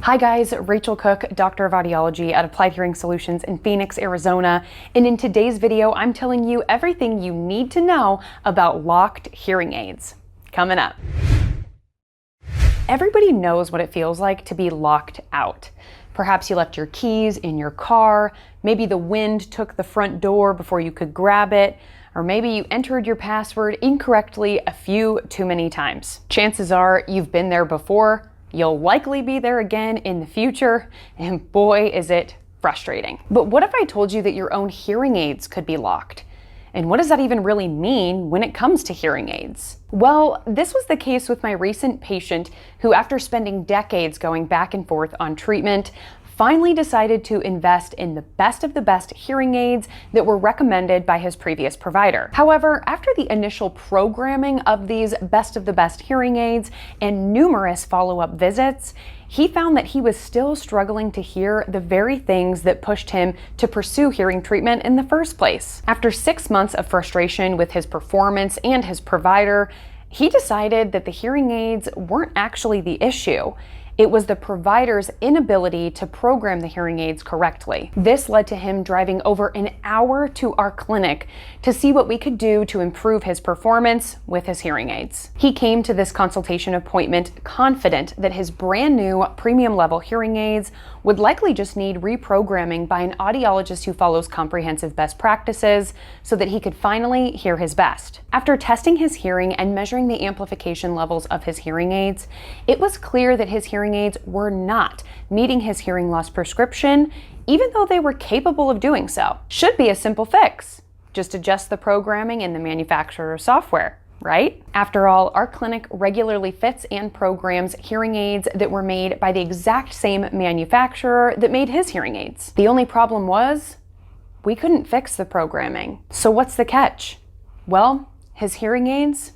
Hi guys, Rachael Cook, Doctor of Audiology at Applied Hearing Solutions in Phoenix, Arizona. And in today's video, I'm telling you everything you need to know about locked hearing aids. Coming up. Everybody knows what it feels like to be locked out. Perhaps you left your keys in your car, maybe the wind took the front door before you could grab it, or maybe you entered your password incorrectly a few too many times. Chances are you've been there before. You'll likely be there again in the future, and boy, is it frustrating. But what if I told you that your own hearing aids could be locked? And what does that even really mean when it comes to hearing aids? Well, this was the case with my recent patient who, after spending decades going back and forth on treatment, finally decided to invest in the best of the best hearing aids that were recommended by his previous provider. However, after the initial programming of these best of the best hearing aids and numerous follow-up visits, he found that he was still struggling to hear the very things that pushed him to pursue hearing treatment in the first place. After 6 months of frustration with his performance and his provider, he decided that the hearing aids weren't actually the issue. It was the provider's inability to program the hearing aids correctly. This led to him driving over an hour to our clinic to see what we could do to improve his performance with his hearing aids. He came to this consultation appointment confident that his brand new premium level hearing aids would likely just need reprogramming by an audiologist who follows comprehensive best practices so that he could finally hear his best. After testing his hearing and measuring the amplification levels of his hearing aids, it was clear that his hearing aids were not meeting his hearing loss prescription, even though they were capable of doing so. Should be a simple fix. Just adjust the programming in the manufacturer's software, right? After all, our clinic regularly fits and programs hearing aids that were made by the exact same manufacturer that made his hearing aids. The only problem was, we couldn't fix the programming. So what's the catch? Well, his hearing aids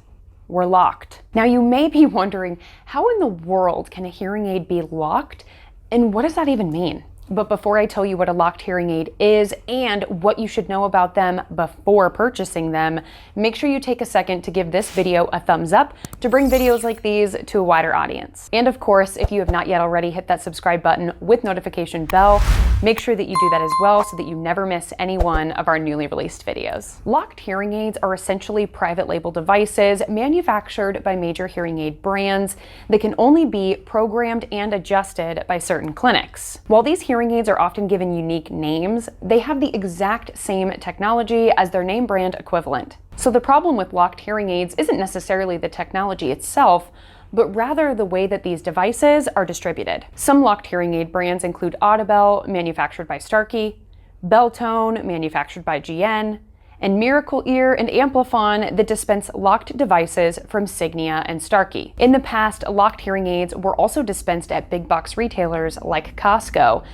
were locked. Now you may be wondering, how in the world can a hearing aid be locked? And what does that even mean? But before I tell you what a locked hearing aid is and what you should know about them before purchasing them, make sure you take a second to give this video a thumbs up to bring videos like these to a wider audience. And of course, if you have not yet already, hit that subscribe button with notification bell. Make sure that you do that as well so that you never miss any one of our newly released videos. Locked hearing aids are essentially private label devices manufactured by major hearing aid brands that can only be programmed and adjusted by certain clinics. While these hearing aids are often given unique names, they have the exact same technology as their name brand equivalent. So the problem with locked hearing aids isn't necessarily the technology itself, but rather the way that these devices are distributed. Some locked hearing aid brands include Audible, manufactured by Starkey, Belltone, manufactured by GN, and Miracle Ear and Amplifon that dispense locked devices from Signia and Starkey. In the past, locked hearing aids were also dispensed at big box retailers like Costco,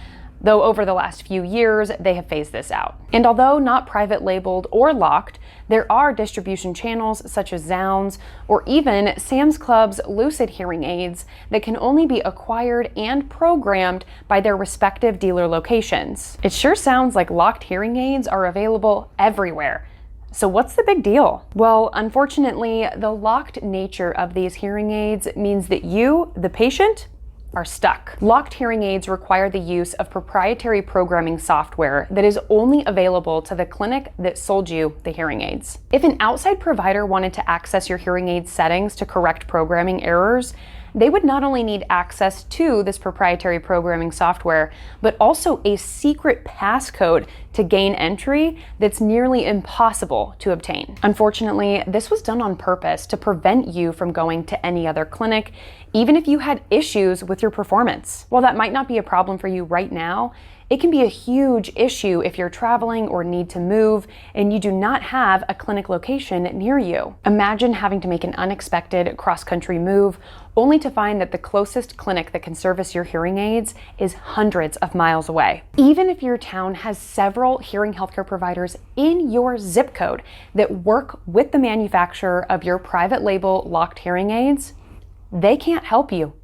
though over the last few years, they have phased this out. And although not private labeled or locked, there are distribution channels such as Zounds or even Sam's Club's Lucid hearing aids that can only be acquired and programmed by their respective dealer locations. It sure sounds like locked hearing aids are available everywhere. So what's the big deal? Well, unfortunately, the locked nature of these hearing aids means that you, the patient, are stuck. Locked hearing aids require the use of proprietary programming software that is only available to the clinic that sold you the hearing aids. If an outside provider wanted to access your hearing aid settings to correct programming errors, they would not only need access to this proprietary programming software, but also a secret passcode to gain entry that's nearly impossible to obtain. Unfortunately, this was done on purpose to prevent you from going to any other clinic, even if you had issues with your performance. While that might not be a problem for you right now, it can be a huge issue if you're traveling or need to move and you do not have a clinic location near you. Imagine having to make an unexpected cross-country move only to find that the closest clinic that can service your hearing aids is hundreds of miles away. Even if your town has several hearing healthcare providers in your zip code that work with the manufacturer of your private label locked hearing aids, they can't help you.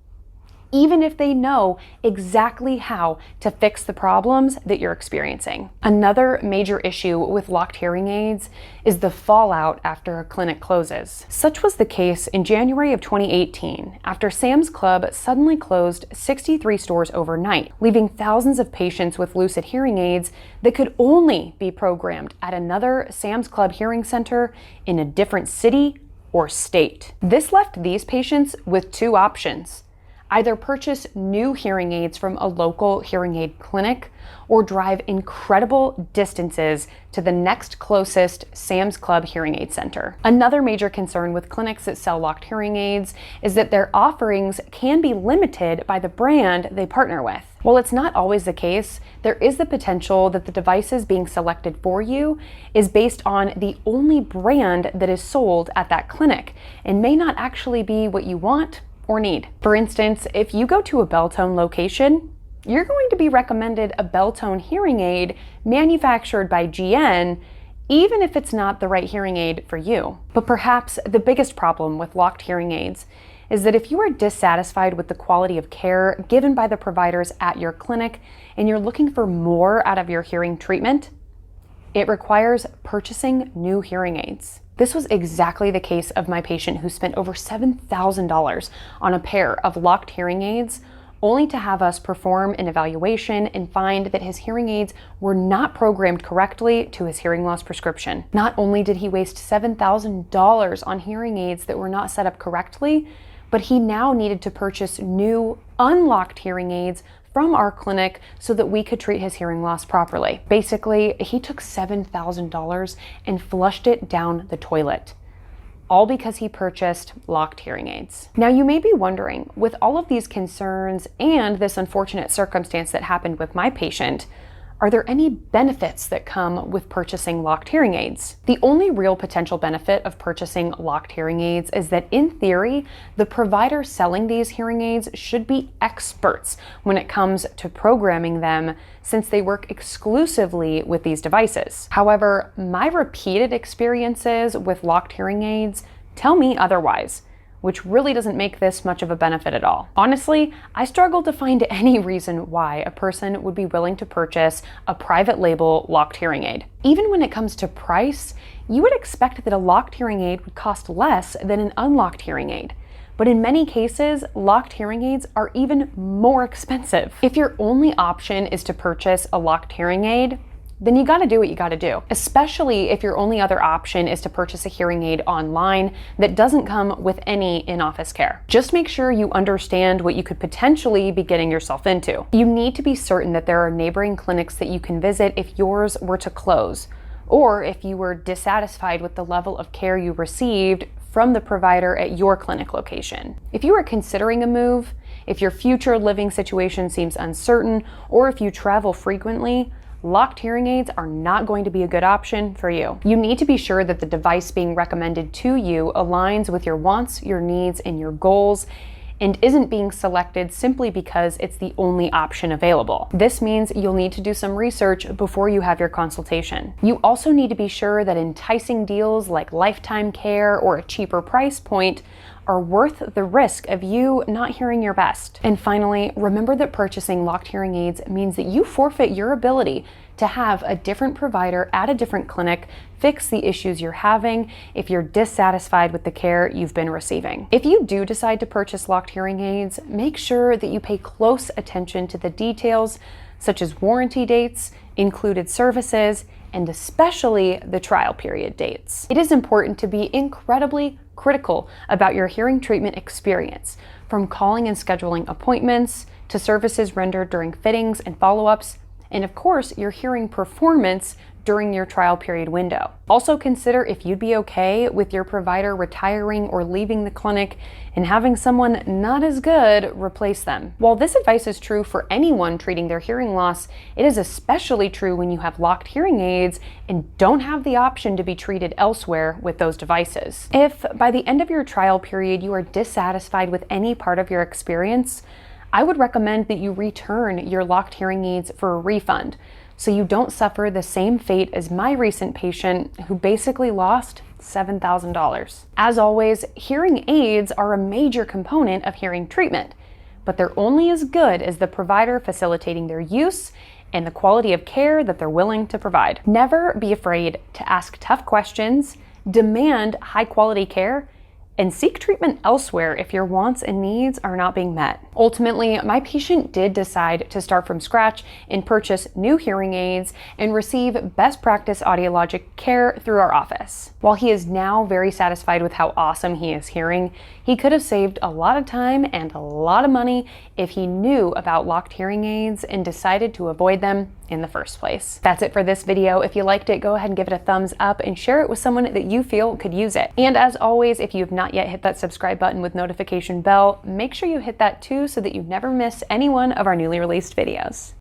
even if they know exactly how to fix the problems that you're experiencing. Another major issue with locked hearing aids is the fallout after a clinic closes. Such was the case in January of 2018, after Sam's Club suddenly closed 63 stores overnight, leaving thousands of patients with lucid hearing aids that could only be programmed at another Sam's Club hearing center in a different city or state. This left these patients with two options: either purchase new hearing aids from a local hearing aid clinic or drive incredible distances to the next closest Sam's Club hearing aid center. Another major concern with clinics that sell locked hearing aids is that their offerings can be limited by the brand they partner with. While it's not always the case, there is the potential that the devices being selected for you is based on the only brand that is sold at that clinic and may not actually be what you want or need. For instance, if you go to a Belltone location, you're going to be recommended a Belltone hearing aid manufactured by GN, even if it's not the right hearing aid for you. But perhaps the biggest problem with locked hearing aids is that if you are dissatisfied with the quality of care given by the providers at your clinic and you're looking for more out of your hearing treatment, it requires purchasing new hearing aids. This was exactly the case of my patient who spent over $7,000 on a pair of locked hearing aids, only to have us perform an evaluation and find that his hearing aids were not programmed correctly to his hearing loss prescription. Not only did he waste $7,000 on hearing aids that were not set up correctly, but he now needed to purchase new unlocked hearing aids from our clinic so that we could treat his hearing loss properly. Basically, he took $7,000 and flushed it down the toilet, all because he purchased locked hearing aids. Now you may be wondering, with all of these concerns and this unfortunate circumstance that happened with my patient, are there any benefits that come with purchasing locked hearing aids? The only real potential benefit of purchasing locked hearing aids is that, in theory, the provider selling these hearing aids should be experts when it comes to programming them, since they work exclusively with these devices. However, my repeated experiences with locked hearing aids tell me otherwise, which really doesn't make this much of a benefit at all. Honestly, I struggle to find any reason why a person would be willing to purchase a private label locked hearing aid. Even when it comes to price, you would expect that a locked hearing aid would cost less than an unlocked hearing aid. But in many cases, locked hearing aids are even more expensive. If your only option is to purchase a locked hearing aid, then you gotta do what you gotta do, especially if your only other option is to purchase a hearing aid online that doesn't come with any in-office care. Just make sure you understand what you could potentially be getting yourself into. You need to be certain that there are neighboring clinics that you can visit if yours were to close, or if you were dissatisfied with the level of care you received from the provider at your clinic location. If you are considering a move, if your future living situation seems uncertain, or if you travel frequently, locked hearing aids are not going to be a good option for you. You need to be sure that the device being recommended to you aligns with your wants, your needs, and your goals, and isn't being selected simply because it's the only option available. This means you'll need to do some research before you have your consultation. You also need to be sure that enticing deals like lifetime care or a cheaper price point are worth the risk of you not hearing your best. And finally, remember that purchasing locked hearing aids means that you forfeit your ability to have a different provider at a different clinic fix the issues you're having if you're dissatisfied with the care you've been receiving. If you do decide to purchase locked hearing aids, make sure that you pay close attention to the details such as warranty dates, included services, and especially the trial period dates. It is important to be incredibly critical about your hearing treatment experience, from calling and scheduling appointments to services rendered during fittings and follow-ups, and of course, your hearing performance during your trial period window. Also consider if you'd be okay with your provider retiring or leaving the clinic and having someone not as good replace them. While this advice is true for anyone treating their hearing loss, it is especially true when you have locked hearing aids and don't have the option to be treated elsewhere with those devices. If by the end of your trial period you are dissatisfied with any part of your experience, I would recommend that you return your locked hearing aids for a refund, so you don't suffer the same fate as my recent patient who basically lost $7,000. As always, hearing aids are a major component of hearing treatment, but they're only as good as the provider facilitating their use and the quality of care that they're willing to provide. Never be afraid to ask tough questions, demand high-quality care, and seek treatment elsewhere if your wants and needs are not being met. Ultimately, my patient did decide to start from scratch and purchase new hearing aids and receive best practice audiologic care through our office. While he is now very satisfied with how awesome he is hearing, he could have saved a lot of time and a lot of money if he knew about locked hearing aids and decided to avoid them in the first place. That's it for this video. If you liked it, go ahead and give it a thumbs up and share it with someone that you feel could use it. And as always, if you have not yet hit that subscribe button with notification bell, make sure you hit that too so that you never miss any one of our newly released videos.